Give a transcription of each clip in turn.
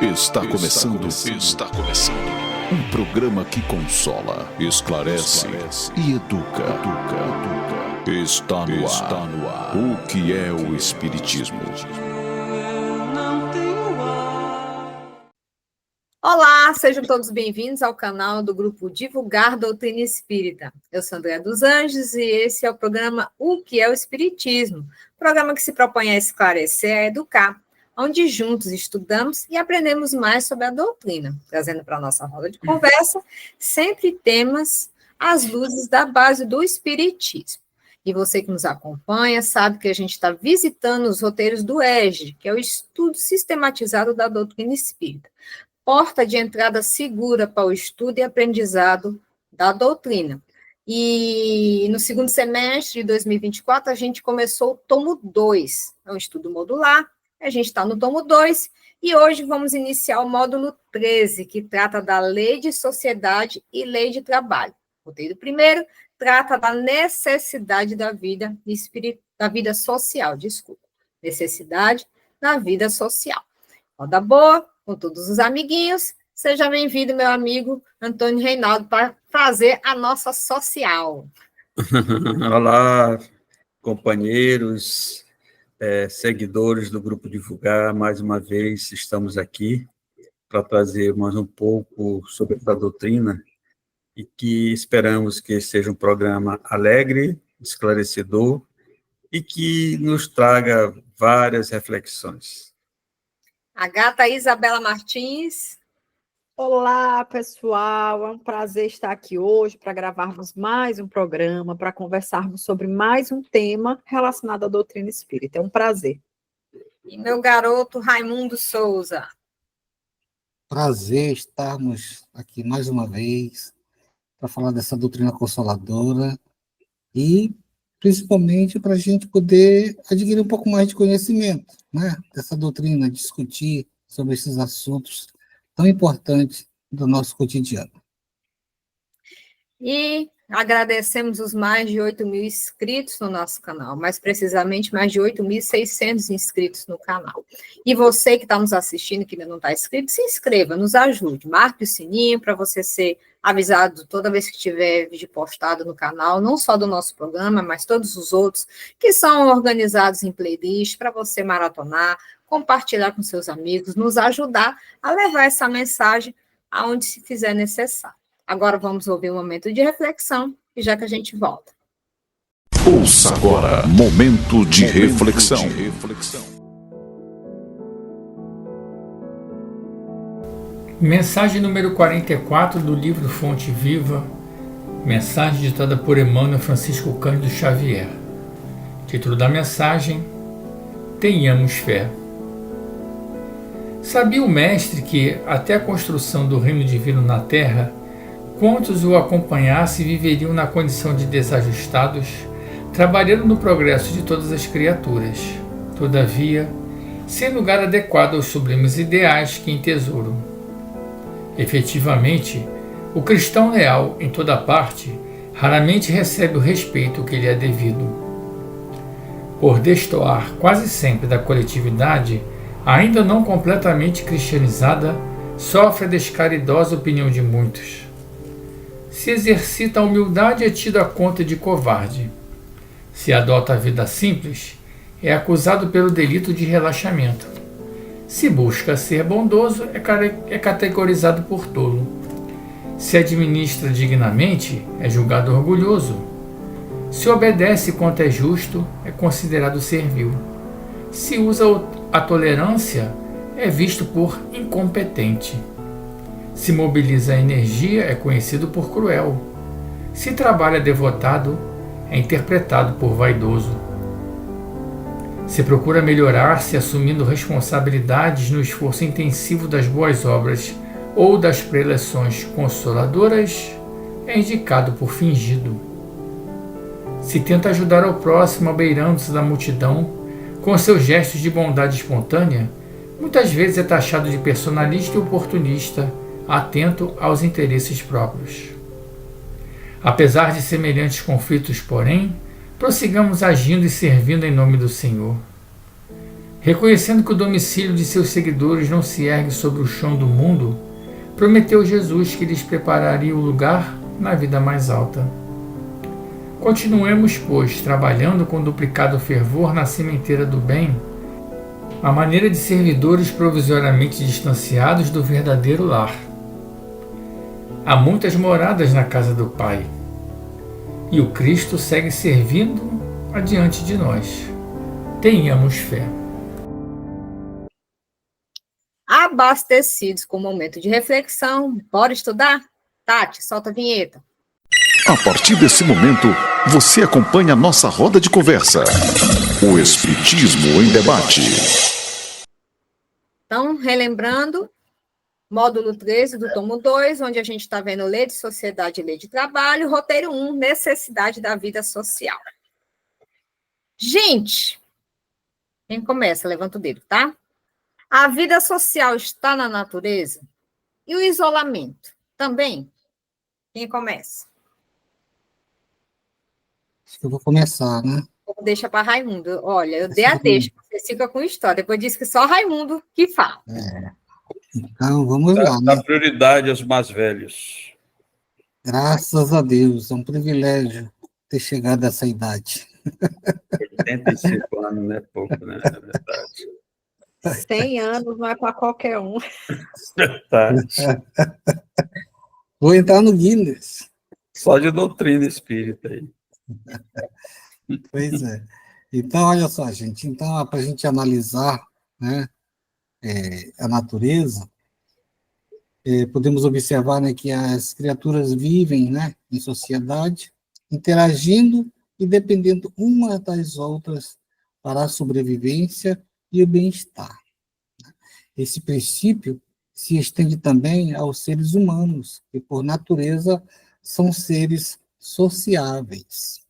Está começando. Um programa que consola, esclarece e educa. Está no ar. O que é o Espiritismo? Olá, sejam todos bem-vindos ao canal do grupo Divulgar Doutrina Espírita. Eu sou Andréa dos Anjos e esse é o programa O que é o Espiritismo? Programa que se propõe a esclarecer, a educar, onde juntos estudamos e aprendemos mais sobre a doutrina, trazendo para a nossa roda de conversa sempre temas às luzes da base do Espiritismo. E você que nos acompanha sabe que a gente está visitando os roteiros do EGE, que é o Estudo Sistematizado da Doutrina Espírita, porta de entrada segura para o estudo e aprendizado da doutrina. E no segundo semestre de 2024, a gente começou o tomo 2, é um estudo modular, a gente está no tomo 2, e hoje vamos iniciar o módulo 13, que trata da Lei de Sociedade e Lei de Trabalho. O roteiro primeiro trata da necessidade da vida social, necessidade da vida social. Roda boa, com todos os amiguinhos. Seja bem-vindo, meu amigo Antônio Reinaldo, para fazer a nossa social. Olá, companheiros, seguidores do Grupo Divulgar. Mais uma vez estamos aqui para trazer mais um pouco sobre essa doutrina e que esperamos que seja um programa alegre, esclarecedor e que nos traga várias reflexões. A gata Isabela Martins. Olá, pessoal, é um prazer estar aqui hoje para gravarmos mais um programa, para conversarmos sobre mais um tema relacionado à doutrina espírita. É um prazer. E meu garoto Raimundo Souza. Prazer estarmos aqui mais uma vez para falar dessa doutrina consoladora e principalmente para a gente poder adquirir um pouco mais de conhecimento, né, dessa doutrina, discutir sobre esses assuntos tão importantes do nosso cotidiano. E agradecemos os mais de 8.000 inscritos no nosso canal, mais precisamente mais de 8.600 inscritos no canal. E você que está nos assistindo, que ainda não está inscrito, se inscreva, nos ajude, marque o sininho para você ser avisado toda vez que tiver vídeo postado no canal, não só do nosso programa, mas todos os outros que são organizados em playlist para você maratonar, compartilhar com seus amigos, nos ajudar a levar essa mensagem aonde se fizer necessário. Agora vamos ouvir um momento de reflexão e já que a gente volta. Ouça agora, momento de reflexão. Mensagem número 44 do livro Fonte Viva, mensagem ditada por Emmanuel Francisco Cândido Xavier. Título da mensagem: Tenhamos fé. Sabia o mestre que, até a construção do reino divino na terra, quantos o acompanhassem viveriam na condição de desajustados, trabalhando no progresso de todas as criaturas, todavia, sem lugar adequado aos sublimes ideais que entesouram. Efetivamente, o cristão leal em toda parte raramente recebe o respeito que lhe é devido. Por destoar quase sempre da coletividade, ainda não completamente cristianizada, sofre a descaridosa opinião de muitos. Se exercita a humildade, é tido a conta de covarde. Se adota a vida simples, é acusado pelo delito de relaxamento. Se busca ser bondoso, é categorizado por tolo. Se administra dignamente, é julgado orgulhoso. Se obedece quanto é justo, é considerado servil. Se usa a tolerância, é visto por incompetente. Se mobiliza a energia, é conhecido por cruel. Se trabalha devotado, é interpretado por vaidoso. Se procura melhorar-se assumindo responsabilidades no esforço intensivo das boas obras ou das preleções consoladoras, é indicado por fingido. Se tenta ajudar ao próximo abeirando-se da multidão, com seus gestos de bondade espontânea, muitas vezes é taxado de personalista e oportunista, atento aos interesses próprios. Apesar de semelhantes conflitos, porém, prossigamos agindo e servindo em nome do Senhor. Reconhecendo que o domicílio de seus seguidores não se ergue sobre o chão do mundo, prometeu Jesus que lhes prepararia o lugar na vida mais alta. Continuemos, pois, trabalhando com duplicado fervor na sementeira do bem, à maneira de servidores provisoriamente distanciados do verdadeiro lar. Há muitas moradas na casa do Pai, e o Cristo segue servindo adiante de nós. Tenhamos fé. Abastecidos com o momento de reflexão, bora estudar? Tati, solta a vinheta. A partir desse momento, você acompanha a nossa roda de conversa. O Espiritismo em Debate. Então, relembrando, módulo 13 do tomo 2, onde a gente está vendo lei de sociedade e lei de trabalho, roteiro 1, necessidade da vida social. Gente, quem começa? Levanta o dedo, tá? A vida social está na natureza? E o isolamento? Também? Quem começa? Acho que eu vou começar, né? Deixa para Raimundo. Olha, eu dei a deixa, você fica com história. Depois disse que só Raimundo que fala. Então, vamos lá, né? Dá prioridade aos mais velhos. Graças a Deus, é um privilégio ter chegado a essa idade. 85 anos não é pouco, né? É verdade. 100 anos não é para qualquer um. Verdade. Vou entrar no Guinness. Só de doutrina espírita aí. Pois é. Então, olha só, gente. Então, para a gente analisar, né, a natureza, podemos observar, né, que as criaturas vivem, né, em sociedade, interagindo e dependendo uma das outras para a sobrevivência e o bem-estar. Esse princípio se estende também aos seres humanos, que, por natureza, são seres sociáveis.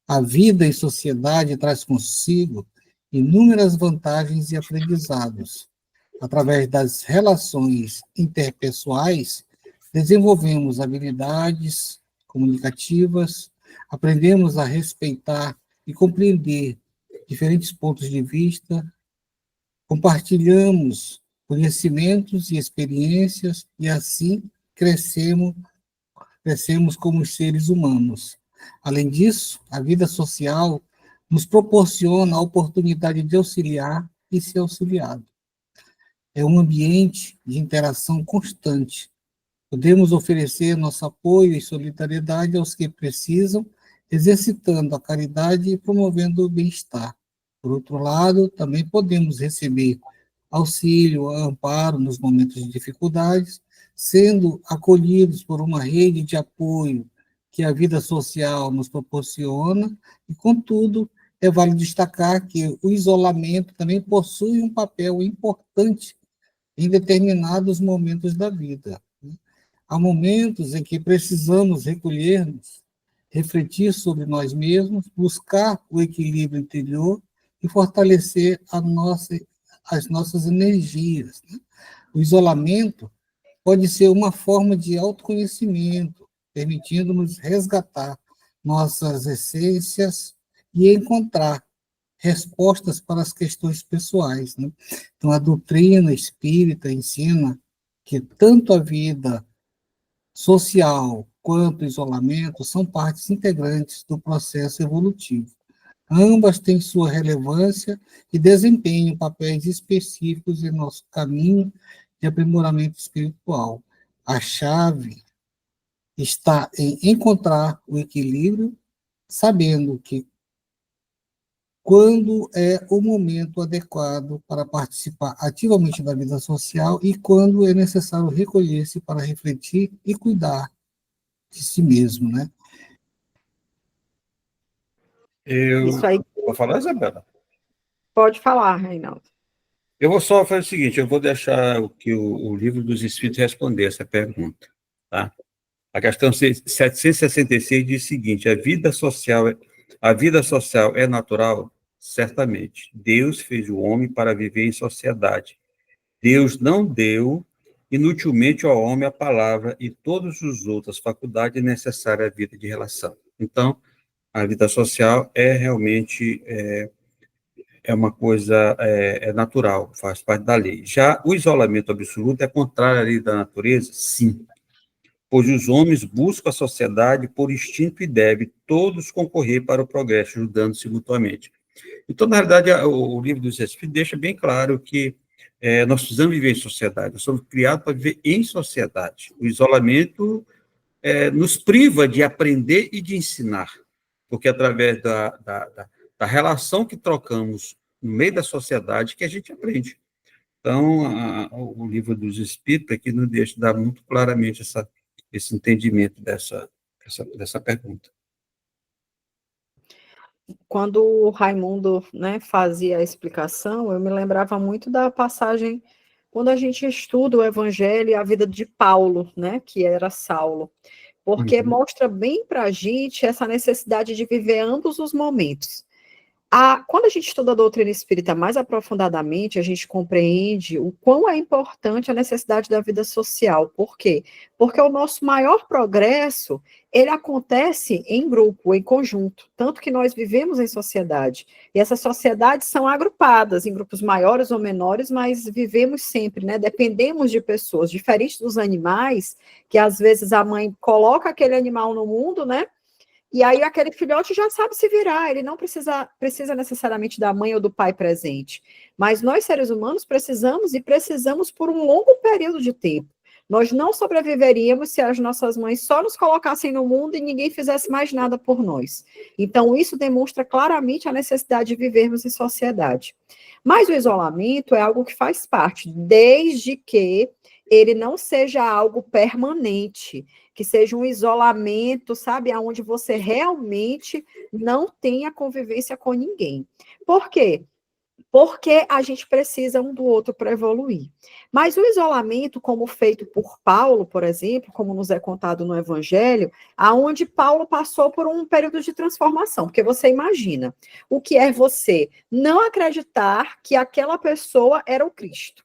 A vida em sociedade traz consigo inúmeras vantagens e aprendizados. Através das relações interpessoais, desenvolvemos habilidades comunicativas, aprendemos a respeitar e compreender diferentes pontos de vista, compartilhamos conhecimentos e experiências e assim crescemos como seres humanos. Além disso, a vida social nos proporciona a oportunidade de auxiliar e ser auxiliado. É um ambiente de interação constante. Podemos oferecer nosso apoio e solidariedade aos que precisam, exercitando a caridade e promovendo o bem-estar. Por outro lado, também podemos receber auxílio, amparo nos momentos de dificuldades, sendo acolhidos por uma rede de apoio que a vida social nos proporciona, e, contudo, é válido destacar que o isolamento também possui um papel importante em determinados momentos da vida. Há momentos em que precisamos recolher-nos, refletir sobre nós mesmos, buscar o equilíbrio interior e fortalecer as nossas energias. O isolamento pode ser uma forma de autoconhecimento, permitindo-nos resgatar nossas essências e encontrar respostas para as questões pessoais. Né? Então, a doutrina espírita ensina que tanto a vida social quanto o isolamento são partes integrantes do processo evolutivo. Ambas têm sua relevância e desempenham papéis específicos em nosso caminho de aprimoramento espiritual. A chave está em encontrar o equilíbrio, sabendo que quando é o momento adequado para participar ativamente da vida social e quando é necessário recolher-se para refletir e cuidar de si mesmo, né? Isso aí. Vou falar, Isabela? Pode falar, Reinaldo. Eu vou só fazer o seguinte, eu vou deixar o Livro dos Espíritos responder essa pergunta, tá? A questão 766 diz o seguinte: a vida social é natural? Certamente. Deus fez o homem para viver em sociedade. Deus não deu inutilmente ao homem a palavra e todas as outras faculdades necessárias à vida de relação. Então, a vida social é realmente é uma coisa natural, faz parte da lei. Já o isolamento absoluto é contrário à lei da natureza? Sim, pois os homens buscam a sociedade por instinto e devem todos concorrer para o progresso, ajudando-se mutuamente. Então, na realidade, o livro dos Espíritos deixa bem claro que nós precisamos viver em sociedade, nós somos criados para viver em sociedade. O isolamento nos priva de aprender e de ensinar, porque através da relação que trocamos no meio da sociedade que a gente aprende. Então, o livro dos Espíritos aqui nos deixa dar muito claramente esse entendimento dessa pergunta. Quando o Raimundo, né, fazia a explicação, eu me lembrava muito da passagem quando a gente estuda o Evangelho e a vida de Paulo, né, que era Saulo, porque mostra bem para a gente essa necessidade de viver ambos os momentos. Quando a gente estuda a doutrina espírita mais aprofundadamente, a gente compreende o quão é importante a necessidade da vida social. Por quê? Porque o nosso maior progresso, ele acontece em grupo, em conjunto, tanto que nós vivemos em sociedade. E essas sociedades são agrupadas em grupos maiores ou menores, mas vivemos sempre, né? Dependemos de pessoas, diferente dos animais, que às vezes a mãe coloca aquele animal no mundo, né? E aí aquele filhote já sabe se virar, ele não precisa necessariamente da mãe ou do pai presente. Mas nós, seres humanos, precisamos por um longo período de tempo. Nós não sobreviveríamos se as nossas mães só nos colocassem no mundo e ninguém fizesse mais nada por nós. Então, isso demonstra claramente a necessidade de vivermos em sociedade. Mas o isolamento é algo que faz parte, desde que ele não seja algo permanente, que seja um isolamento, sabe, onde você realmente não tenha convivência com ninguém. Por quê? Porque a gente precisa um do outro para evoluir. Mas o isolamento, como feito por Paulo, por exemplo, como nos é contado no Evangelho, aonde Paulo passou por um período de transformação, porque você imagina, o que é você não acreditar que aquela pessoa era o Cristo.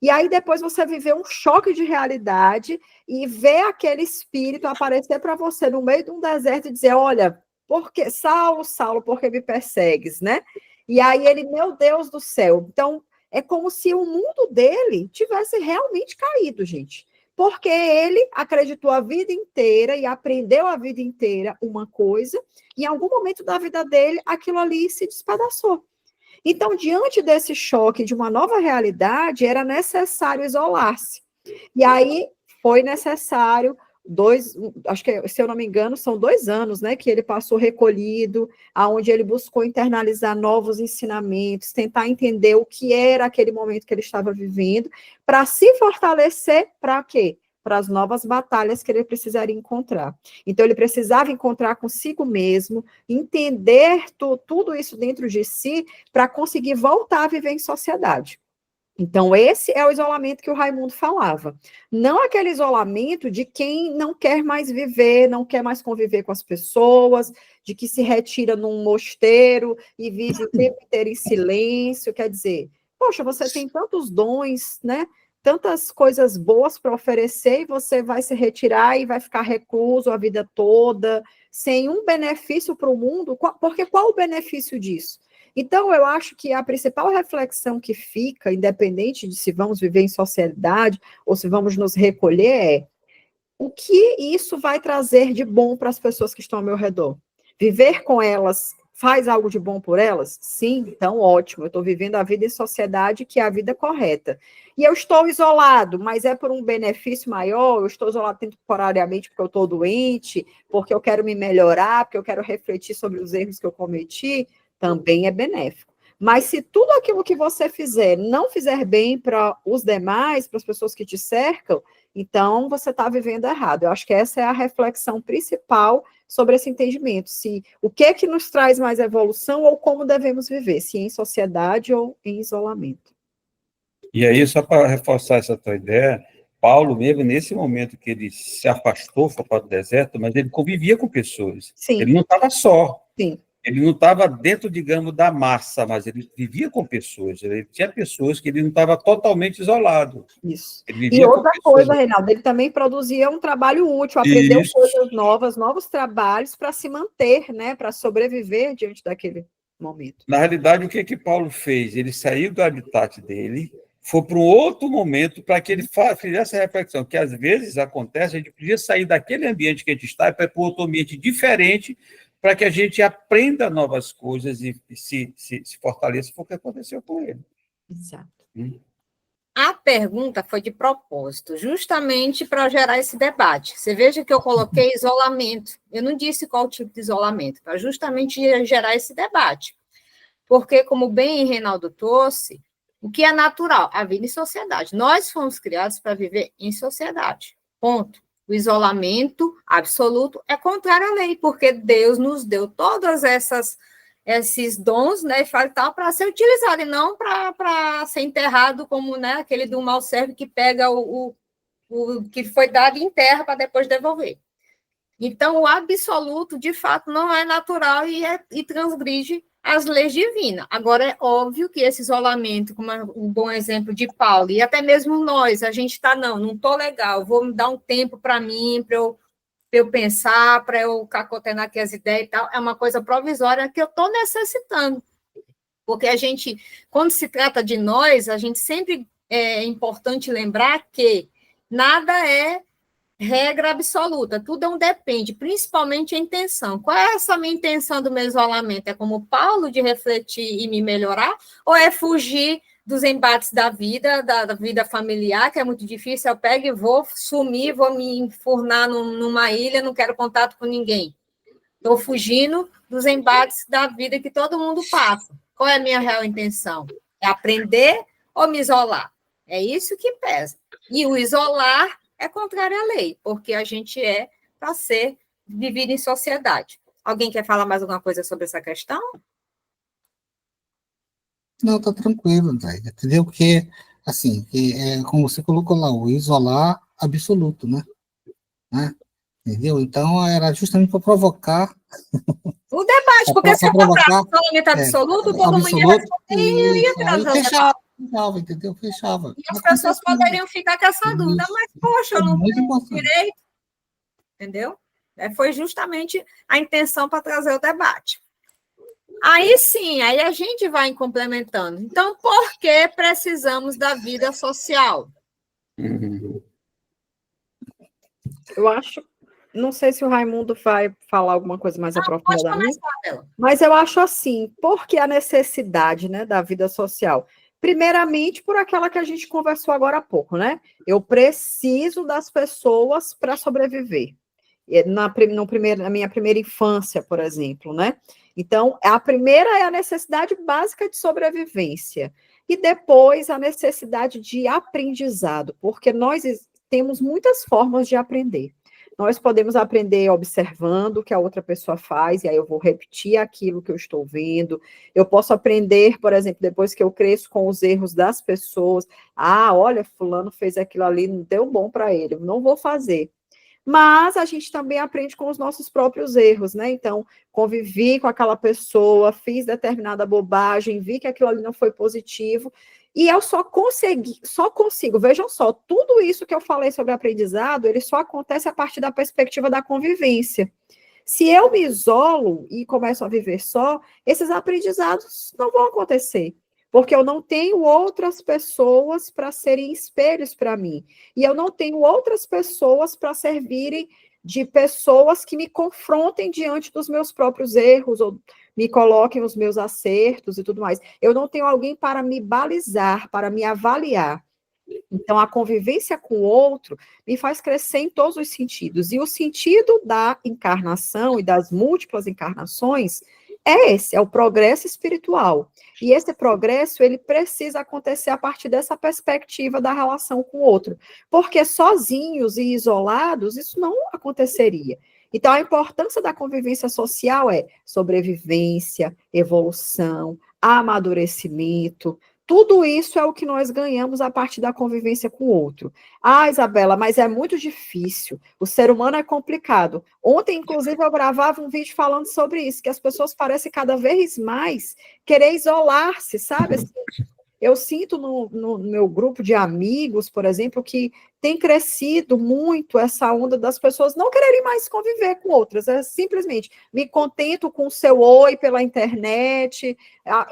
E aí depois você viveu um choque de realidade e ver aquele espírito aparecer para você no meio de um deserto e dizer, olha, Saulo, por que me persegues, né? E aí ele, meu Deus do céu. Então, é como se o mundo dele tivesse realmente caído, gente. Porque ele acreditou a vida inteira e aprendeu a vida inteira uma coisa, e em algum momento da vida dele, aquilo ali se despedaçou. Então, diante desse choque de uma nova realidade, era necessário isolar-se. E aí foi necessário acho que, se eu não me engano, são 2 anos, né, que ele passou recolhido, aonde ele buscou internalizar novos ensinamentos, tentar entender o que era aquele momento que ele estava vivendo, para se fortalecer, para quê? Para as novas batalhas que ele precisaria encontrar. Então, ele precisava encontrar consigo mesmo, entender tudo isso dentro de si, para conseguir voltar a viver em sociedade. Então, esse é o isolamento que o Raimundo falava. Não aquele isolamento de quem não quer mais viver, não quer mais conviver com as pessoas, de que se retira num mosteiro e vive o tempo inteiro em silêncio. Quer dizer, poxa, você tem tantos dons, né? Tantas coisas boas para oferecer e você vai se retirar e vai ficar recluso a vida toda, sem um benefício para o mundo, porque qual o benefício disso? Então, eu acho que a principal reflexão que fica, independente de se vamos viver em sociedade ou se vamos nos recolher, é o que isso vai trazer de bom para as pessoas que estão ao meu redor? Viver com elas faz algo de bom por elas? Sim, então ótimo, eu estou vivendo a vida em sociedade, que é a vida correta. E eu estou isolado, mas é por um benefício maior, eu estou isolado temporariamente porque eu estou doente, porque eu quero me melhorar, porque eu quero refletir sobre os erros que eu cometi, também é benéfico. Mas se tudo aquilo que você fizer não fizer bem para os demais, para as pessoas que te cercam, então você está vivendo errado. Eu acho que essa é a reflexão principal sobre esse entendimento. O que é que nos traz mais evolução ou como devemos viver, se em sociedade ou em isolamento. E aí, só para reforçar essa tua ideia, Paulo, mesmo nesse momento que ele se afastou, foi para o deserto, mas ele convivia com pessoas. Sim. Ele não estava só. Sim. Ele não estava dentro, digamos, da massa, mas ele vivia com pessoas. Ele tinha pessoas que ele não estava totalmente isolado. Isso. E outra coisa, Reinaldo, ele também produzia um trabalho útil, aprendeu coisas novas, novos trabalhos para se manter, né, para sobreviver diante daquele momento. Na realidade, o que Paulo fez? Ele saiu do habitat dele, foi para um outro momento para que ele fizesse essa reflexão, que às vezes acontece, a gente podia sair daquele ambiente que a gente está e para outro ambiente diferente, para que a gente aprenda novas coisas e se fortaleça, foi o que aconteceu com ele. Exato. A pergunta foi de propósito, justamente para gerar esse debate. Você veja que eu coloquei isolamento. Eu não disse qual tipo de isolamento, para justamente gerar esse debate. Porque, como bem Reinaldo trouxe, o que é natural? A vida em sociedade. Nós fomos criados para viver em sociedade. Ponto. O isolamento absoluto é contrário à lei, porque Deus nos deu todas esses dons, né, e tal, para ser utilizado, e não para ser enterrado como, né, aquele do mau servo que pega o que foi dado em terra para depois devolver. Então, o absoluto, de fato, não é natural e transgride as leis divinas. Agora, é óbvio que esse isolamento, como é um bom exemplo de Paulo, e até mesmo nós, a gente está, não estou legal, vou me dar um tempo para mim, para eu pensar, para eu cacotenar aqui as ideias e tal, é uma coisa provisória que eu estou necessitando. Porque a gente, quando se trata de nós, a gente sempre é importante lembrar que nada é regra absoluta, tudo é um depende, principalmente a intenção. Qual é essa minha intenção do meu isolamento? É como Paulo, de refletir e me melhorar? Ou é fugir dos embates da vida familiar, que é muito difícil, eu pego e vou sumir, vou me enfurnar numa ilha, não quero contato com ninguém. Estou fugindo dos embates da vida que todo mundo passa. Qual é a minha real intenção? É aprender ou me isolar? É isso que pesa. E o isolar é contrário à lei, porque a gente é para ser vivido em sociedade. Alguém quer falar mais alguma coisa sobre essa questão? Não, tá tranquilo, André. Entendeu? Porque, assim, como você colocou lá, o isolar absoluto, né? Entendeu? Então, era justamente para provocar. O debate, porque se eu provocar isolamento absoluto, todo mundo ia absoluto, responder e ia virar e fechava, entendeu? Fechava. E as pessoas poderiam ficar com essa dúvida, mas, poxa, eu não tenho direito. Entendeu? Foi justamente a intenção para trazer o debate. Aí sim, aí a gente vai complementando. Então, por que precisamos da vida social? Eu acho, não sei se o Raimundo vai falar alguma coisa mais aprofundadamente, Bela. mas eu acho assim, porque a necessidade, né, da vida social? Primeiramente, por aquela que a gente conversou agora há pouco, né? Eu preciso das pessoas para sobreviver. Na minha primeira infância, por exemplo, né? Então, a primeira é a necessidade básica de sobrevivência. E depois a necessidade de aprendizado, porque nós temos muitas formas de aprender. Nós podemos aprender observando o que a outra pessoa faz, e aí eu vou repetir aquilo que eu estou vendo. Eu posso aprender, por exemplo, depois que eu cresço com os erros das pessoas. Ah, olha, fulano fez aquilo ali, não deu bom para ele, não vou fazer. Mas a gente também aprende com os nossos próprios erros, né? Então, convivi com aquela pessoa, fiz determinada bobagem, vi que aquilo ali não foi positivo, e eu só consigo, vejam só, tudo isso que eu falei sobre aprendizado, ele só acontece a partir da perspectiva da convivência. Se eu me isolo e começo a viver só, esses aprendizados não vão acontecer, porque eu não tenho outras pessoas para serem espelhos para mim, e eu não tenho outras pessoas para servirem de pessoas que me confrontem diante dos meus próprios erros, ou me coloquem os meus acertos e tudo mais. Eu não tenho alguém para me balizar, para me avaliar. Então, a convivência com o outro me faz crescer em todos os sentidos. E o sentido da encarnação e das múltiplas encarnações é esse, é o progresso espiritual. E esse progresso, ele precisa acontecer a partir dessa perspectiva da relação com o outro. Porque sozinhos e isolados, isso não aconteceria. Então, a importância da convivência social é sobrevivência, evolução, amadurecimento. Tudo isso é o que nós ganhamos a partir da convivência com o outro. Ah, Isabela, mas é muito difícil. O ser humano é complicado. Ontem, inclusive, eu gravava um vídeo falando sobre isso, que as pessoas parecem cada vez mais querer isolar-se, sabe? Assim, Eu sinto no meu grupo de amigos, por exemplo, que tem crescido muito essa onda das pessoas não quererem mais conviver com outras. É simplesmente, me contento com o seu oi pela internet,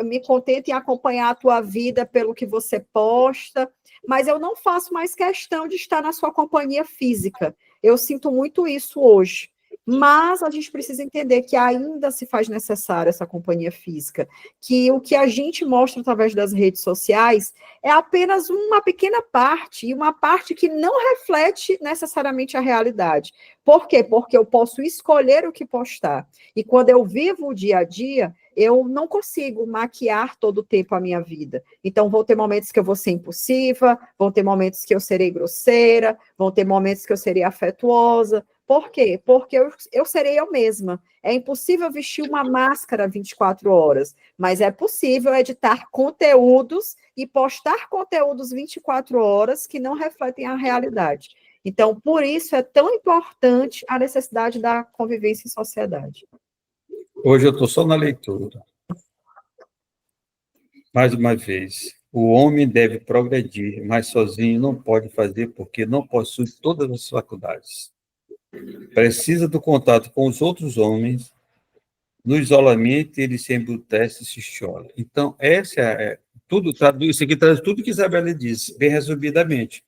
me contento em acompanhar a tua vida pelo que você posta, mas eu não faço mais questão de estar na sua companhia física. Eu sinto muito isso hoje. Mas a gente precisa entender que ainda se faz necessária essa companhia física, que o que a gente mostra através das redes sociais é apenas uma pequena parte, e uma parte que não reflete necessariamente a realidade. Por quê? Porque eu posso escolher o que postar. E quando eu vivo o dia a dia, eu não consigo maquiar todo o tempo a minha vida. Então, vão ter momentos que eu vou ser impulsiva, vão ter momentos que eu serei grosseira, vão ter momentos que eu serei afetuosa. Por quê? Porque eu serei eu mesma. É impossível vestir uma máscara 24 horas, mas é possível editar conteúdos e postar conteúdos 24 horas que não refletem a realidade. Então, por isso é tão importante a necessidade da convivência em sociedade. Hoje eu estou só na leitura. Mais uma vez, o homem deve progredir, mas sozinho não pode fazer porque não possui todas as faculdades. Precisa do contato com os outros homens. No isolamento, ele se embrutece e se chola. Então, essa isso aqui traz tudo que Isabela disse, bem resumidamente.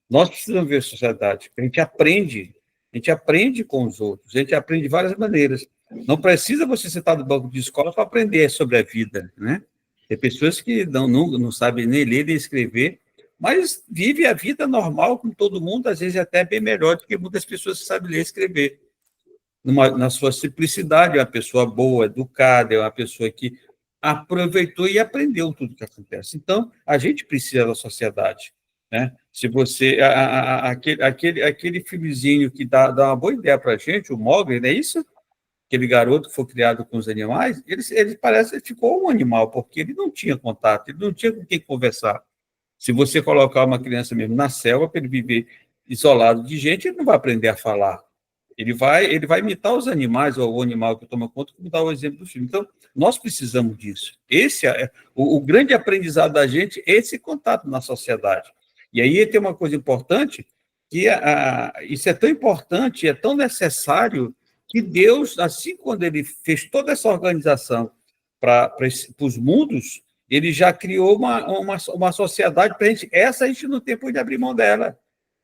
Nós precisamos ver a sociedade, a gente aprende com os outros, a gente aprende de várias maneiras. Não precisa você sentar no banco de escola para aprender sobre a vida, né? Tem pessoas que não sabem nem ler nem escrever, mas vive a vida normal com todo mundo, às vezes até bem melhor do que muitas pessoas que sabem ler e escrever. Na sua simplicidade, é uma pessoa boa, educada, é uma pessoa que aproveitou e aprendeu tudo que acontece. Então, a gente precisa da sociedade, né? Se você... aquele filmezinho que dá uma boa ideia para a gente, o Mowgli, não é isso? Aquele garoto que foi criado com os animais, ele parece que ficou um animal, porque ele não tinha contato, ele não tinha com quem conversar. Se você colocar uma criança mesmo na selva, para ele viver isolado de gente, ele não vai aprender a falar. Ele vai imitar os animais, ou o animal que toma conta, como dá o exemplo do filme. Então, nós precisamos disso. Esse é o grande aprendizado da gente, esse contato na sociedade. E aí tem uma coisa importante, que isso é tão importante, é tão necessário, que Deus, assim, quando ele fez toda essa organização para os mundos, ele já criou uma sociedade para a gente. Essa a gente não tem por onde abrir mão dela.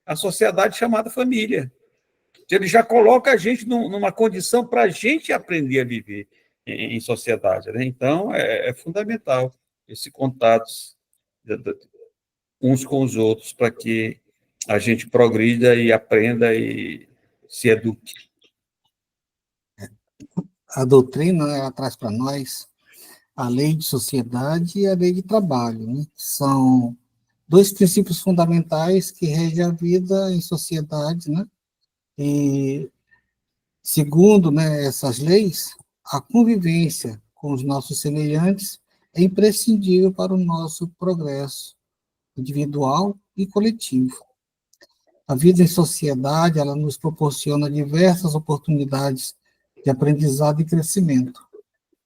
A sociedade chamada família. Ele já coloca a gente numa condição para a gente aprender a viver em sociedade, né? Então, é fundamental esse contato uns com os outros para que a gente progrida e aprenda e se eduque. A doutrina, ela traz para nós a lei de sociedade e a lei de trabalho, né? São dois princípios fundamentais que regem a vida em sociedade, né? E, segundo, né, essas leis, a convivência com os nossos semelhantes é imprescindível para o nosso progresso individual e coletivo. A vida em sociedade, ela nos proporciona diversas oportunidades de aprendizado e crescimento.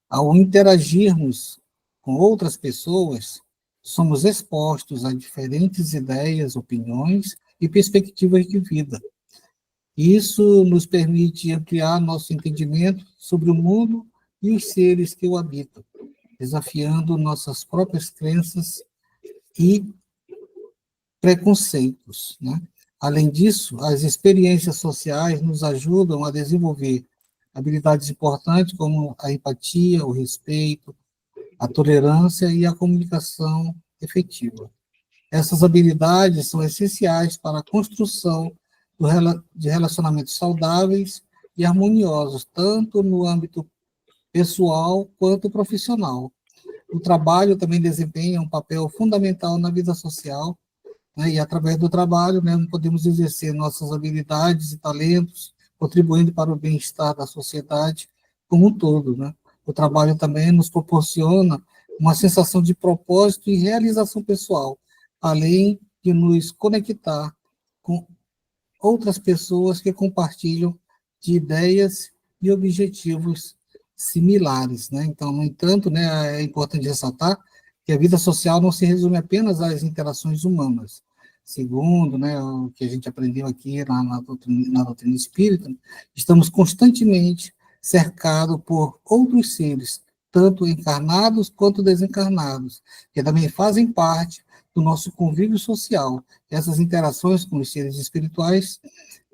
Ao interagirmos com outras pessoas, somos expostos a diferentes ideias, opiniões e perspectivas de vida. Isso nos permite ampliar nosso entendimento sobre o mundo e os seres que o habitam, desafiando nossas próprias crenças e preconceitos, né? Além disso, as experiências sociais nos ajudam a desenvolver habilidades importantes como a empatia, o respeito, a tolerância e a comunicação efetiva. Essas habilidades são essenciais para a construção de relacionamentos saudáveis e harmoniosos, tanto no âmbito pessoal quanto profissional. O trabalho também desempenha um papel fundamental na vida social, né, e através do trabalho, né, podemos exercer nossas habilidades e talentos, contribuindo para o bem-estar da sociedade como um todo, né? O trabalho também nos proporciona uma sensação de propósito e realização pessoal, além de nos conectar com outras pessoas que compartilham de ideias e objetivos similares, né? Então, no entanto, né, é importante ressaltar que a vida social não se resume apenas às interações humanas. Segundo, né, o que a gente aprendeu aqui na doutrina espírita, estamos constantemente cercados por outros seres, tanto encarnados quanto desencarnados, que também fazem parte do nosso convívio social. Essas interações com os seres espirituais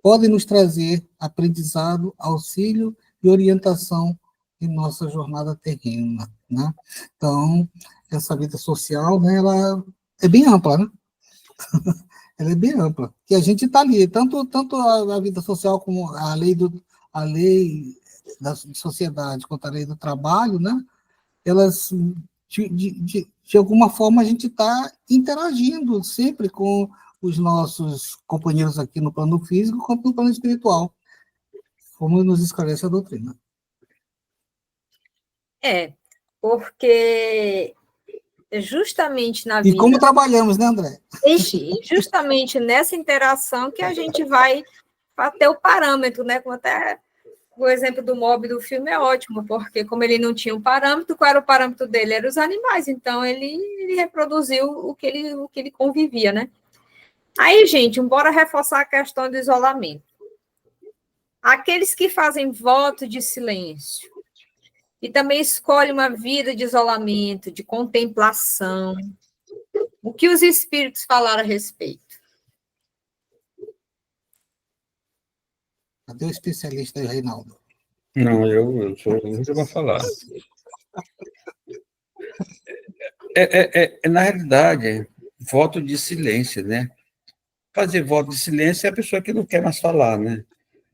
podem nos trazer aprendizado, auxílio e orientação em nossa jornada terrena, né? Então, essa vida social, né, ela é bem ampla, né? Ela é bem ampla, que a gente está ali, tanto a vida social como a lei da sociedade, quanto a lei do trabalho, né? Elas, de alguma forma, a gente está interagindo sempre com os nossos companheiros aqui no plano físico, quanto no plano espiritual, como nos esclarece a doutrina. Porque justamente na vida... E como trabalhamos, né, André? Justamente nessa interação que a gente vai ter o parâmetro, né? Como até o exemplo do Mob do filme é ótimo, porque como ele não tinha um parâmetro, qual era o parâmetro dele? Eram os animais, então ele reproduziu o que ele convivia, né? Aí, gente, bora reforçar a questão do isolamento. Aqueles que fazem voto de silêncio e também escolhem uma vida de isolamento, de contemplação, o que os espíritos falaram a respeito? Cadê o especialista aí, Reinaldo? Não, eu sou o último a falar. Na realidade, voto de silêncio, né? Fazer voto de silêncio é a pessoa que não quer mais falar, né?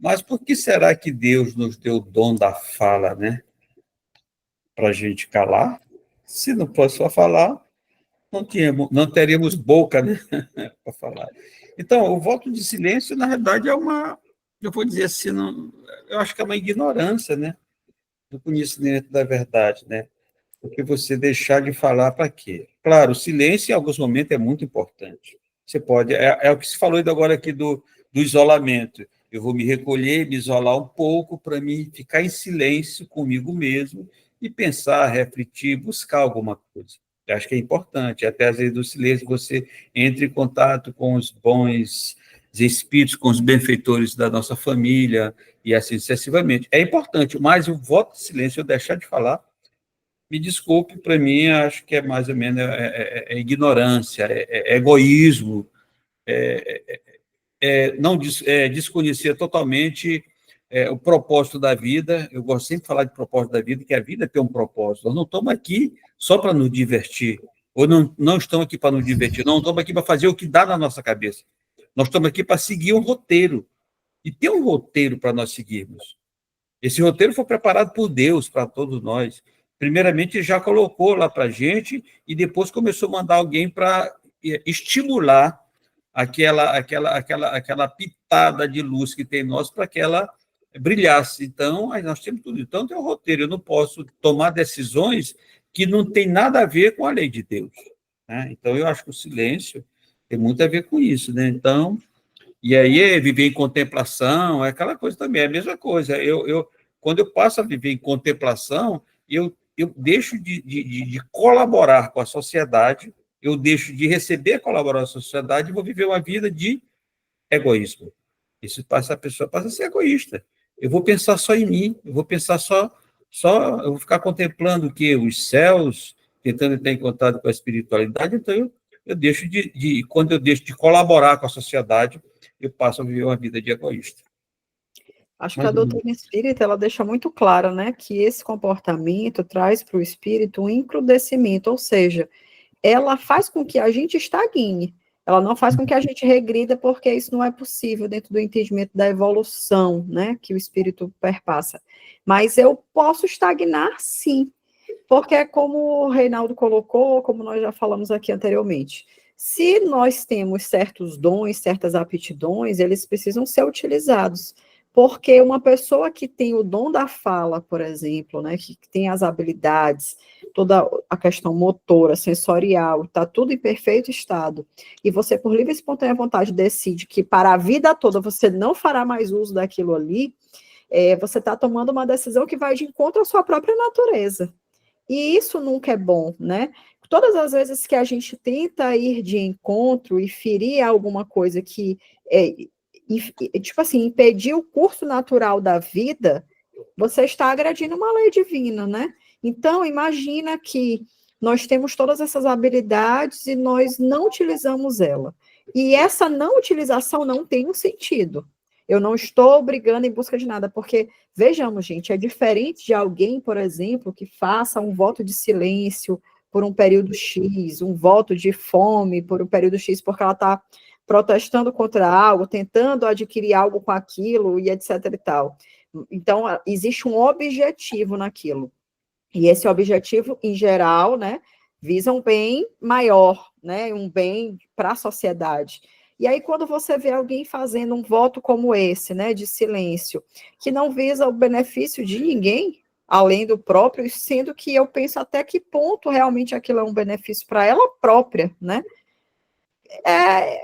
Mas por que será que Deus nos deu o dom da fala, né? Para a gente calar? Se não fosse só falar, não teríamos boca, né? Para falar. Então, o voto de silêncio, na realidade, eu vou dizer assim, eu acho que é uma ignorância, né? Do conhecimento da verdade, né? Porque você deixar de falar para quê? Claro, o silêncio, em alguns momentos, é muito importante. Você pode... É o que se falou agora aqui do isolamento. Eu vou me recolher, me isolar um pouco para mim ficar em silêncio comigo mesmo e pensar, refletir, buscar alguma coisa. Eu acho que é importante. Até, às vezes, do silêncio, você entra em contato com os bons espíritos, com os benfeitores da nossa família e assim sucessivamente. É importante, mas o voto de silêncio, eu deixar de falar, me desculpe, para mim, acho que é mais ou menos ignorância, egoísmo, não desconhecer totalmente o propósito da vida. Eu gosto sempre de falar de propósito da vida, que a vida tem um propósito. Nós não estamos aqui só para nos divertir, ou não estamos aqui para nos divertir, não estamos aqui para fazer o que dá na nossa cabeça. Nós estamos aqui para seguir um roteiro, e tem um roteiro para nós seguirmos. Esse roteiro foi preparado por Deus para todos nós. Primeiramente, ele já colocou lá para a gente e depois começou a mandar alguém para estimular aquela pitada de luz que tem em nós para que ela brilhasse. Então, aí nós temos tudo. Então, tem um roteiro. Eu não posso tomar decisões que não tem nada a ver com a lei de Deus, né? Então, eu acho que o silêncio tem muito a ver com isso, né? Então, e aí viver em contemplação, é aquela coisa também, é a mesma coisa. Quando eu passo a viver em contemplação, eu deixo de colaborar com a sociedade, eu deixo de receber a colaboração da sociedade e vou viver uma vida de egoísmo. A pessoa passa a ser egoísta. Eu vou pensar só em mim, eu vou pensar eu vou ficar contemplando o quê? Os céus, tentando entrar em contato com a espiritualidade. Então, eu deixo quando eu deixo de colaborar com a sociedade, eu passo a viver uma vida de egoísta. Acho que a doutrina espírita, ela deixa muito claro, né, que esse comportamento traz para o espírito um encrudecimento, ou seja, ela faz com que a gente estagne, ela não faz com que a gente regrida, porque isso não é possível dentro do entendimento da evolução, né, que o espírito perpassa. Mas eu posso estagnar, sim, porque é como o Reinaldo colocou, como nós já falamos aqui anteriormente, se nós temos certos dons, certas aptidões, eles precisam ser utilizados. Porque uma pessoa que tem o dom da fala, por exemplo, né, que tem as habilidades, toda a questão motora, sensorial, está tudo em perfeito estado, e você, por livre e espontânea vontade, decide que para a vida toda você não fará mais uso daquilo ali, você está tomando uma decisão que vai de encontro à sua própria natureza. E isso nunca é bom, né? todas as vezes que a gente tenta ir de encontro e ferir alguma coisa que, tipo assim, impedir o curso natural da vida, você está agredindo uma lei divina, né? Então, imagina que nós temos todas essas habilidades e nós não utilizamos ela. E essa não utilização não tem um sentido. Eu não estou brigando em busca de nada, porque, vejamos, gente, é diferente de alguém, por exemplo, que faça um voto de silêncio por um período X, um voto de fome por um período X, porque ela está protestando contra algo, tentando adquirir algo com aquilo, e etc. e tal. Então, existe um objetivo naquilo. E esse objetivo, em geral, né, visa um bem maior, né, um bem para a sociedade. E aí, quando você vê alguém fazendo um voto como esse, né, de silêncio, que não visa o benefício de ninguém, além do próprio, sendo que eu penso até que ponto realmente aquilo é um benefício para ela própria, né?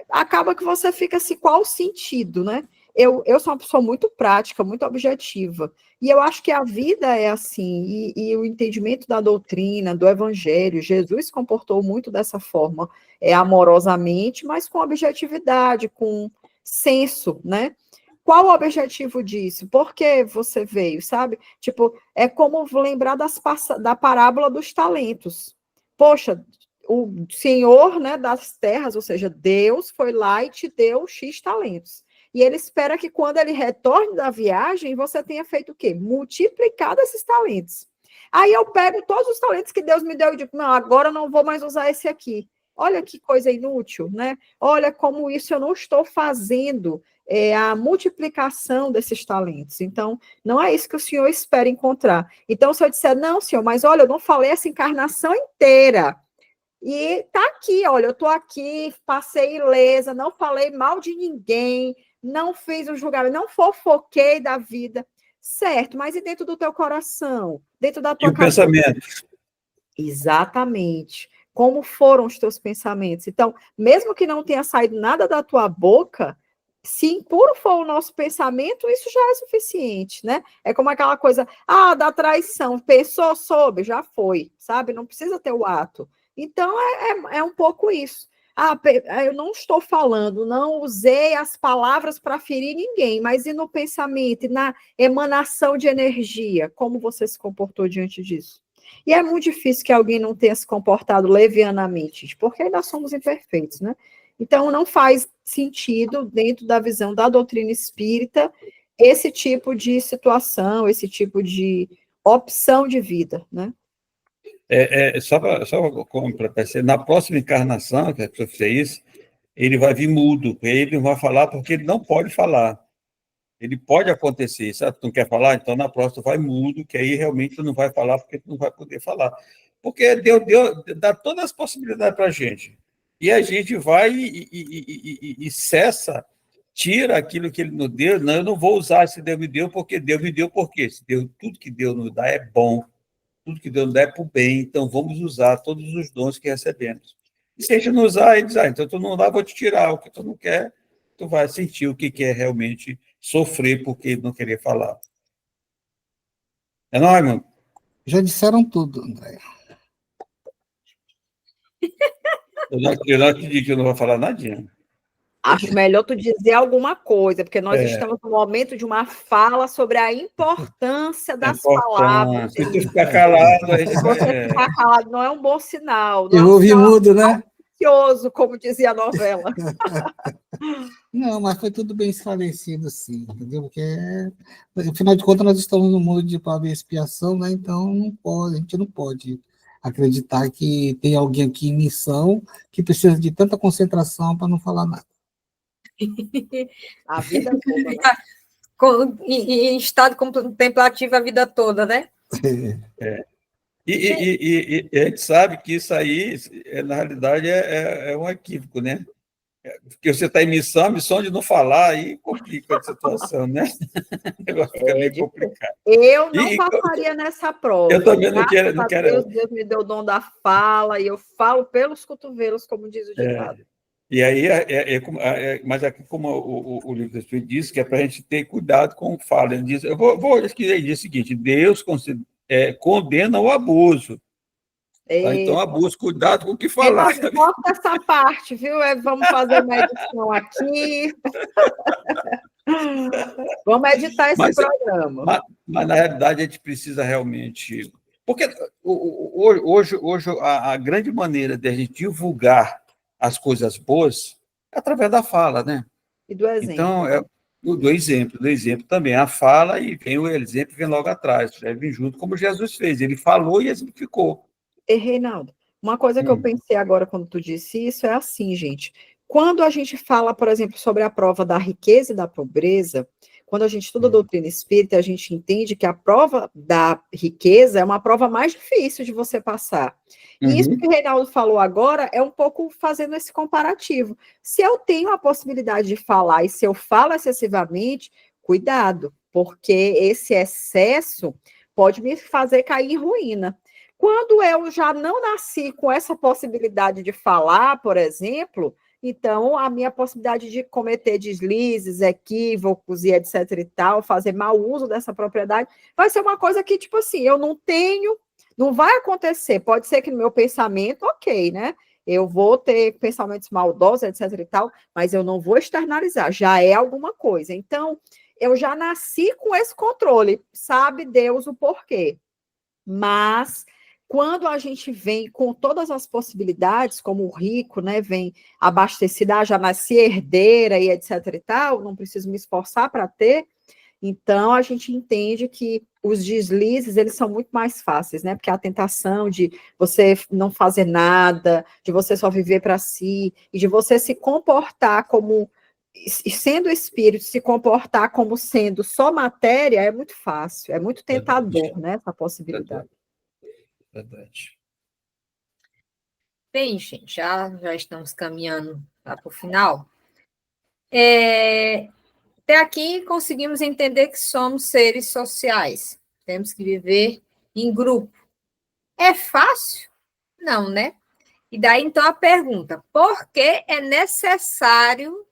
Acaba que você fica assim, qual o sentido, né? Eu sou uma pessoa muito prática, muito objetiva, e eu acho que a vida é assim, e o entendimento da doutrina, do evangelho, Jesus se comportou muito dessa forma, amorosamente, mas com objetividade, com senso, né? Qual o objetivo disso? Por que você veio, sabe? Tipo, é como lembrar da parábola dos talentos. Poxa, o Senhor, né, das terras, ou seja, Deus foi lá e te deu X talentos. E ele espera que quando ele retorne da viagem, você tenha feito o quê? Multiplicado esses talentos. Aí eu pego todos os talentos que Deus me deu e digo, não, agora eu não vou mais usar esse aqui. Olha que coisa inútil, né? Olha como isso eu não estou fazendo a multiplicação desses talentos. Então, não é isso que o Senhor espera encontrar. Então, se eu disser, não, Senhor, mas olha, eu não falei essa encarnação inteira. E tá aqui, olha, eu tô aqui, passei ilesa, não falei mal de ninguém, não fiz um julgamento, não fofoquei da vida, certo, mas e dentro do teu coração? Dentro da tua E o pensamento? Exatamente. Como foram os teus pensamentos? Então, mesmo que não tenha saído nada da tua boca, se impuro for o nosso pensamento, isso já é suficiente, né? É como aquela coisa, da traição, pensou sobre, já foi, sabe? Não precisa ter o ato. Então, é um pouco isso. Eu não estou falando, não usei as palavras para ferir ninguém, mas e no pensamento, e na emanação de energia, como você se comportou diante disso? E é muito difícil que alguém não tenha se comportado levianamente, porque ainda somos imperfeitos, né? Então, não faz sentido, dentro da visão da doutrina espírita, esse tipo de situação, esse tipo de opção de vida, né? Só para completar, na próxima encarnação, que a pessoa fizer isso, ele vai vir mudo, ele não vai falar porque ele não pode falar. Ele pode acontecer, sabe? Tu não quer falar? Então, na próxima, tu vai mudo, que aí realmente tu não vai falar porque tu não vai poder falar. Porque Deus dá todas as possibilidades para a gente. E a gente vai e cessa, tira aquilo que ele nos deu. Não, eu não vou usar esse Deus me deu, porque Deus me deu por quê? Tudo que Deus nos dá é bom. Tudo que Deus nos dá é para o bem. Então, vamos usar todos os dons que recebemos. E se a gente não usar, ele diz, então tu não dá, vou te tirar. O que tu não quer, tu vai sentir o que é realmente sofrer porque não querer falar. É nóis, mano? Já disseram tudo, André. Eu não acredito que eu não vou falar nadinha. Acho melhor tu dizer alguma coisa, porque nós estamos no momento de uma fala sobre a importância das palavras. Se tu ficar calado, a gente Você ficar calado não é um bom sinal. Eu ouvi mudo, né? Ansioso, como dizia a novela. Não, mas foi tudo bem esclarecido, sim, entendeu? Porque, afinal de contas, nós estamos no mundo de prova e expiação, né? Então, a gente não pode acreditar que tem alguém aqui em missão que precisa de tanta concentração para não falar nada. A vida toda, né? Em estado contemplativo a vida toda, né? E a gente sabe que isso aí, na realidade, é um equívoco, né? Porque você está em missão, a missão de não falar, aí complica a situação, né? O negócio fica meio complicado. Eu não passaria nessa prova. Eu também não quero. Deus me deu o dom da fala, e eu falo pelos cotovelos, como diz o ditado. E aí, mas aqui, como o livro do Espírito diz, que é para a gente ter cuidado com o fala. Ele diz, ele diz o seguinte: Deus condena o abuso. Tá? Então, abuso, cuidado com o que falar. Corta essa parte, viu? Vamos fazer uma edição aqui. Vamos editar esse programa. Mas, na realidade, a gente precisa realmente... Porque hoje a grande maneira de a gente divulgar as coisas boas é através da fala, né? E do exemplo. Então, do exemplo também. A fala e vem o exemplo, vem logo atrás, vem junto, como Jesus fez. Ele falou e exemplificou. E, Reinaldo, uma coisa que eu pensei agora quando tu disse isso é assim, gente. Quando a gente fala, por exemplo, sobre a prova da riqueza e da pobreza, quando a gente estuda a doutrina espírita, a gente entende que a prova da riqueza é uma prova mais difícil de você passar. E isso que o Reinaldo falou agora é um pouco fazendo esse comparativo. Se eu tenho a possibilidade de falar e se eu falo excessivamente, cuidado, porque esse excesso pode me fazer cair em ruína. Quando eu já não nasci com essa possibilidade de falar, por exemplo, então a minha possibilidade de cometer deslizes, equívocos e etc e tal, fazer mau uso dessa propriedade, vai ser uma coisa que, tipo assim, eu não tenho, não vai acontecer. Pode ser que no meu pensamento, ok, né? Eu vou ter pensamentos maldosos, etc e tal, mas eu não vou externalizar, já é alguma coisa. Então, eu já nasci com esse controle, sabe Deus o porquê. Mas quando a gente vem com todas as possibilidades, como o rico, né, vem abastecida, já nasci herdeira e etc e tal, não preciso me esforçar para ter, então a gente entende que os deslizes, eles são muito mais fáceis, né, porque a tentação de você não fazer nada, de você só viver para si, e de você se comportar como, sendo espírito, se comportar como sendo só matéria, é muito fácil, é muito tentador, né, essa possibilidade. Verdade. Bem, gente, já estamos caminhando para o final. Até aqui conseguimos entender que somos seres sociais. Temos que viver em grupo. É fácil? Não, né? E daí, então, a pergunta: por que é necessário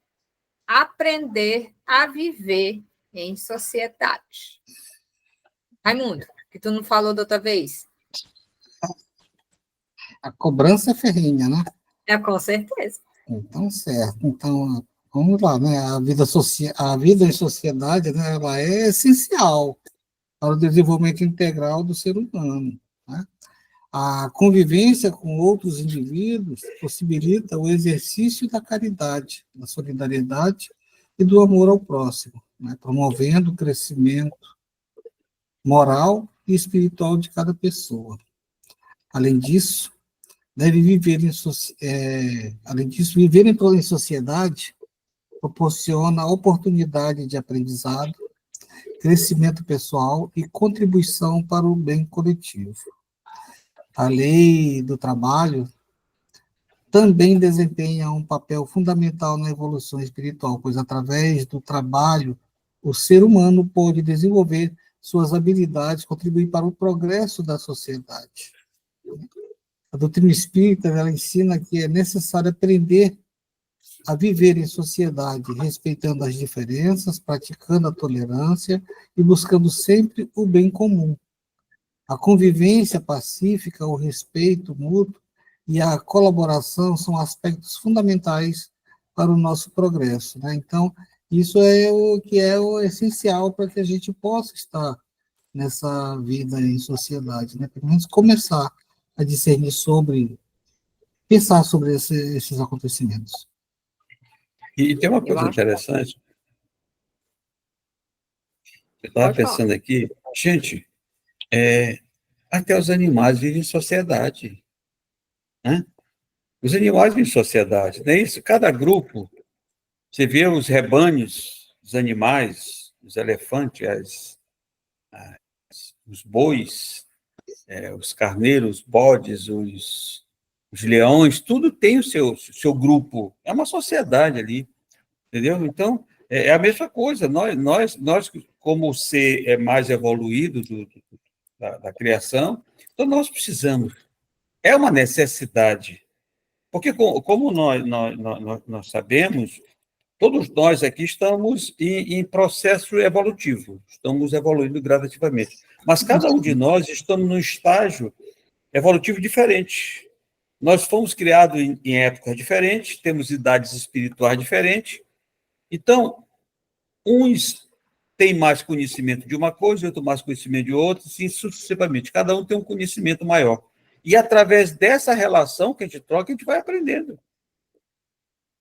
aprender a viver em sociedade? Raimundo, que tu não falou da outra vez. A cobrança é ferrenha, né? Com certeza. Então, certo. Então, vamos lá, né? A vida em sociedade, né, ela é essencial para o desenvolvimento integral do ser humano, né? A convivência com outros indivíduos possibilita o exercício da caridade, da solidariedade e do amor ao próximo, né? Promovendo o crescimento moral e espiritual de cada pessoa. Além disso, viver em sociedade proporciona oportunidade de aprendizado, crescimento pessoal e contribuição para o bem coletivo. A lei do trabalho também desempenha um papel fundamental na evolução espiritual, pois através do trabalho o ser humano pode desenvolver suas habilidades, contribuir para o progresso da sociedade. A doutrina espírita, ela ensina que é necessário aprender a viver em sociedade, respeitando as diferenças, praticando a tolerância e buscando sempre o bem comum. A convivência pacífica, o respeito mútuo e a colaboração são aspectos fundamentais para o nosso progresso, né? Então, isso é o que é o essencial para que a gente possa estar nessa vida em sociedade, né? Pelo menos começar a discernir pensar sobre esses acontecimentos. E tem uma coisa interessante. Eu estava pensando aqui, gente, até os animais vivem em sociedade, né? Os animais vivem em sociedade, não é isso? Cada grupo, você vê os rebanhos, os animais, os elefantes, os bois, os carneiros, os bodes, os leões, tudo tem o seu grupo, é uma sociedade ali, entendeu? Então, é a mesma coisa, nós como ser mais evoluído da criação, então nós precisamos, é uma necessidade, porque como nós sabemos, todos nós aqui estamos em processo evolutivo, estamos evoluindo gradativamente, mas cada um de nós estamos num estágio evolutivo diferente. Nós fomos criados em épocas diferentes, temos idades espirituais diferentes, então, uns têm mais conhecimento de uma coisa, outro mais conhecimento de outra, assim sucessivamente. Cada um tem um conhecimento maior. E, através dessa relação que a gente troca, a gente vai aprendendo.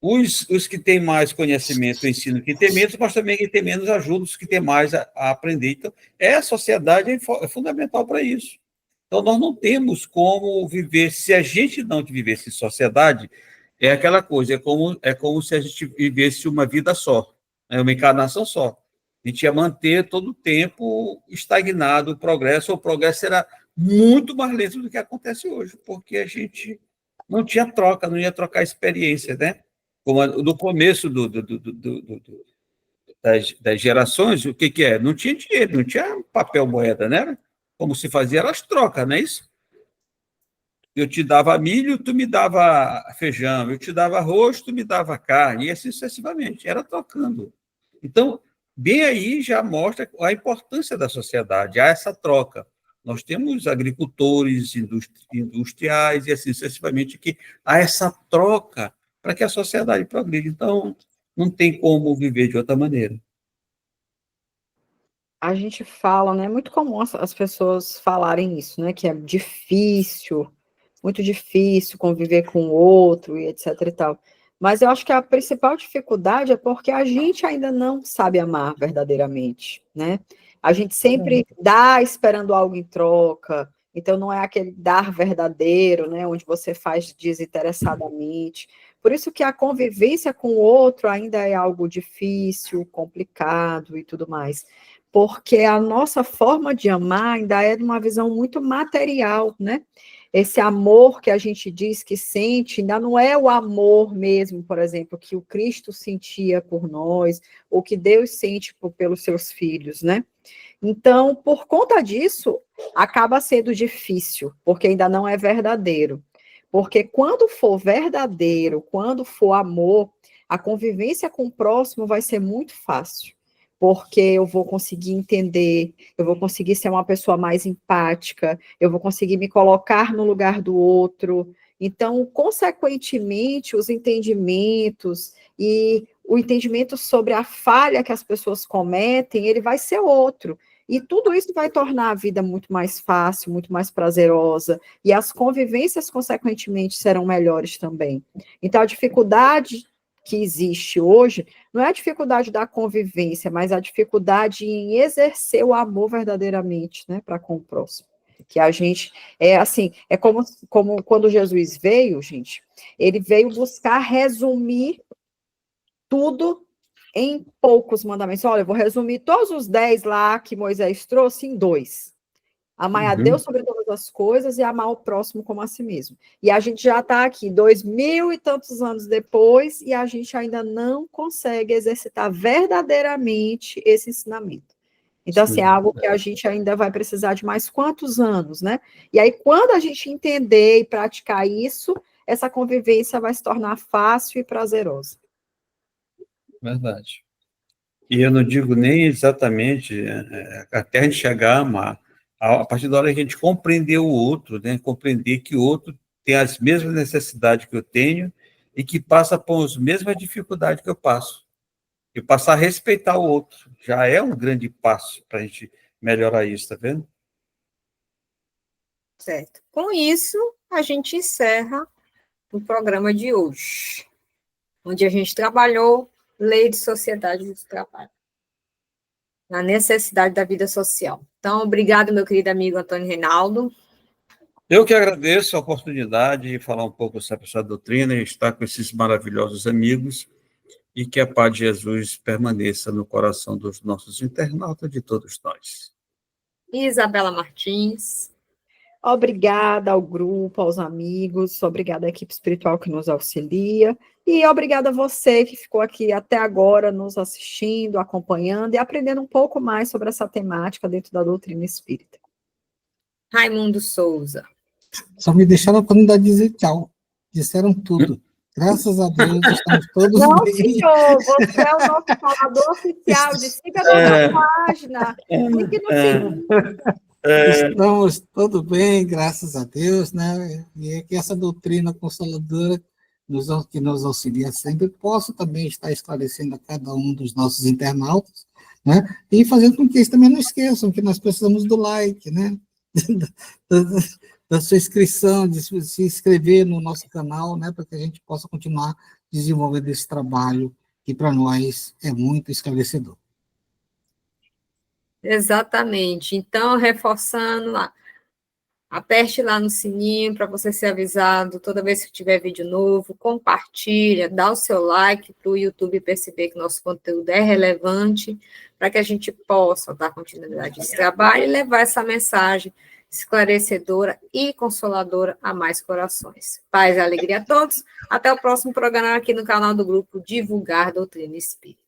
Os que têm mais conhecimento ensinam quem tem menos, mas também quem tem menos ajuda os que têm mais a aprender. Então, a sociedade é fundamental para isso. Então, nós não temos como viver, se a gente não vivesse em sociedade, é aquela coisa, é como se a gente vivesse uma vida só, uma encarnação só. A gente ia manter todo o tempo estagnado o progresso será muito mais lento do que acontece hoje, porque a gente não tinha troca, não ia trocar experiência, né? Como no começo das gerações, o que é? Não tinha dinheiro, não tinha papel moeda, né? Como se fazia as trocas, não é isso? Eu te dava milho, tu me dava feijão, eu te dava arroz, tu me dava carne, e assim sucessivamente, era trocando. Então, bem aí já mostra a importância da sociedade, há essa troca. Nós temos agricultores, industriais, e assim sucessivamente, que há essa troca para que a sociedade progride. Então, não tem como viver de outra maneira. A gente fala, né? É muito comum as pessoas falarem isso, né? Que é difícil, muito difícil conviver com o outro e etc e tal. Mas eu acho que a principal dificuldade é porque a gente ainda não sabe amar verdadeiramente, né? A gente sempre dá esperando algo em troca, então não é aquele dar verdadeiro, né? Onde você faz desinteressadamente. Por isso que a convivência com o outro ainda é algo difícil, complicado e tudo mais. Porque a nossa forma de amar ainda é de uma visão muito material, né? Esse amor que a gente diz que sente, ainda não é o amor mesmo, por exemplo, que o Cristo sentia por nós, ou que Deus sente pelos seus filhos, né? Então, por conta disso, acaba sendo difícil, porque ainda não é verdadeiro. Porque quando for verdadeiro, quando for amor, a convivência com o próximo vai ser muito fácil. Porque eu vou conseguir entender, eu vou conseguir ser uma pessoa mais empática, eu vou conseguir me colocar no lugar do outro. Então, consequentemente, os entendimentos e o entendimento sobre a falha que as pessoas cometem, ele vai ser outro. E tudo isso vai tornar a vida muito mais fácil, muito mais prazerosa, e as convivências, consequentemente, serão melhores também. Então, a dificuldade que existe hoje não é a dificuldade da convivência, mas a dificuldade em exercer o amor verdadeiramente, né, para com o próximo. Que a gente, é assim, é como quando Jesus veio, gente, ele veio buscar resumir tudo em poucos mandamentos. Olha, eu vou resumir todos os 10 lá que Moisés trouxe em 2. Amar a Deus sobre todas as coisas e amar o próximo como a si mesmo. E a gente já está aqui 2000 e tantos anos depois e a gente ainda não consegue exercitar verdadeiramente esse ensinamento. Então, assim, é algo que a gente ainda vai precisar de mais quantos anos, né? E aí, quando a gente entender e praticar isso, essa convivência vai se tornar fácil e prazerosa. Verdade. E eu não digo nem exatamente até a gente chegar a amar. A partir da hora que a gente compreender o outro, né? Compreender que o outro tem as mesmas necessidades que eu tenho e que passa por as mesmas dificuldades que eu passo. E passar a respeitar o outro já é um grande passo para a gente melhorar isso, tá vendo? Certo. Com isso, a gente encerra o programa de hoje, onde a gente trabalhou Lei de Sociedade do Trabalho, na necessidade da vida social. Então, obrigado, meu querido amigo Antônio Reinaldo. Eu que agradeço a oportunidade de falar um pouco sobre essa doutrina e estar com esses maravilhosos amigos e que a paz de Jesus permaneça no coração dos nossos internautas, de todos nós. Isabela Martins. Obrigada ao grupo, aos amigos, obrigada à equipe espiritual que nos auxilia e obrigada a você que ficou aqui até agora nos assistindo, acompanhando e aprendendo um pouco mais sobre essa temática dentro da doutrina espírita. Raimundo Souza. Só me deixaram a oportunidade de dizer tchau. Disseram tudo. Graças a Deus, estamos todos Não, bem. senhor, você é o nosso falador oficial, siga a nossa página, clique no sininho. Estamos tudo bem, graças a Deus, né? E é que essa doutrina consoladora que nos auxilia sempre, possa também estar esclarecendo a cada um dos nossos internautas, né? E fazendo com que eles também não esqueçam que nós precisamos do like, né? Da, da sua inscrição, de se inscrever no nosso canal, né? Para que a gente possa continuar desenvolvendo esse trabalho que para nós é muito esclarecedor. Exatamente. Então, reforçando lá, aperte lá no sininho para você ser avisado toda vez que tiver vídeo novo, compartilha, dá o seu like para o YouTube perceber que nosso conteúdo é relevante, para que a gente possa dar continuidade a esse trabalho e levar essa mensagem esclarecedora e consoladora a mais corações. Paz e alegria a todos. Até o próximo programa aqui no canal do grupo Divulgar Doutrina Espírita.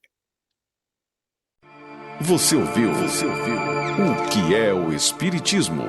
Você ouviu o que é o Espiritismo?